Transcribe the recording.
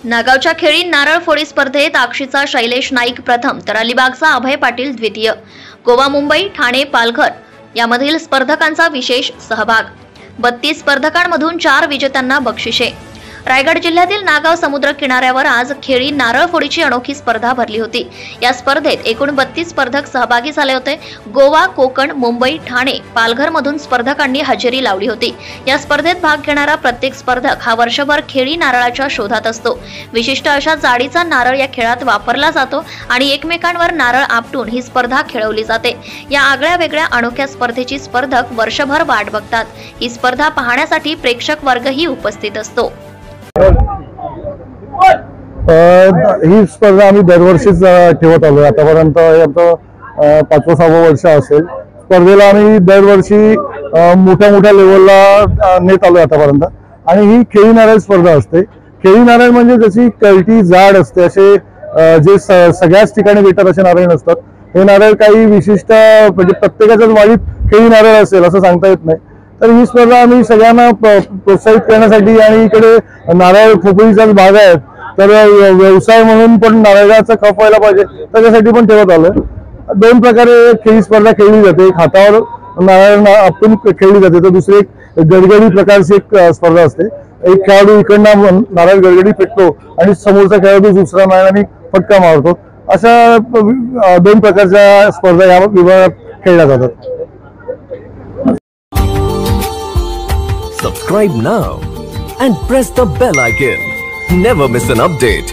नागावच्या खेळी नारळ फोडी स्पर्धेत आक्षीचा शैलेश नाईक प्रथम तर अलिबागचा अभय पाटील द्वितीय। गोवा, मुंबई, ठाणे, पालघर यामधील स्पर्धकांचा विशेष सहभाग। 32 स्पर्धकांमधून 4 विजेत्यांना बक्षिसे। रायगड जिल्ह्यातील नागाव समुद्र किनाऱ्यावर आज खेळी नारळ फोडीची अनोखी स्पर्धा भरली होती। या स्पर्धेत एकूण 32 स्पर्धक सहभागी झाले होते। गोवा, कोकण, मुंबई, ठाणे, पालघर मधून स्पर्धकांनी हजेरी लावली होती। या स्पर्धेत भाग घेणारा प्रत्येक स्पर्धक हा वर्षभर खेळी नारळाच्या शोधात असतो। विशिष्ट अशा जाडीचा नारळ या खेळात वापरला जातो आणि एकमेकांवर नारळ आपटून ही स्पर्धा खेळवली जाते। या आगळ्या वेगळ्या अनोख्या स्पर्धेची स्पर्धक वर्षभर वाट बघतात। ही स्पर्धा पाहण्यासाठी प्रेक्षक वर्गही उपस्थित असतो। ही स्पर्धा आम्ही दरवर्षीच ठेवत आलो। आतापर्यंत आमचं 5-6 वर्ष असेल। स्पर्धेला आम्ही दरवर्षी मोठ्या लेवलला नेत आलो आतापर्यंत। आणि ही खेळी नारळ स्पर्धा असते। खेळी नारळ म्हणजे जशी कळटी जाड असते असे जे सगळ्याच ठिकाणी भेटतात असे नारळ नसतात। हे नारळ काही विशिष्ट म्हणजे प्रत्येकाच्याच वाडीत खेळी नारळ असेल असं सांगता येत नाही। तर ही स्पर्धा आम्ही सगळ्यांना प्रोत्साहित करण्यासाठी आणि इकडे नारळ फोडीचाच भाग आहे तर व्यवसाय म्हणून पण नारळाचा खप व्हायला पाहिजे त्याच्यासाठी पण ठेवत आलोय। 2 प्रकारे खेळी स्पर्धा खेळली जाते। एक हातावर नारळ आपटून खेळली जाते तर दुसरी एक गडगडी प्रकारची एक स्पर्धा असते। एक खेळाडू इकडनं नारळ गडगडी फेकतो आणि समोरचा खेळाडू दुसरा नारळाने फटका मारतो। अशा 2 प्रकारच्या स्पर्धा या विभागात खेळल्या जातात। Subscribe now and press the bell icon. Never miss an update.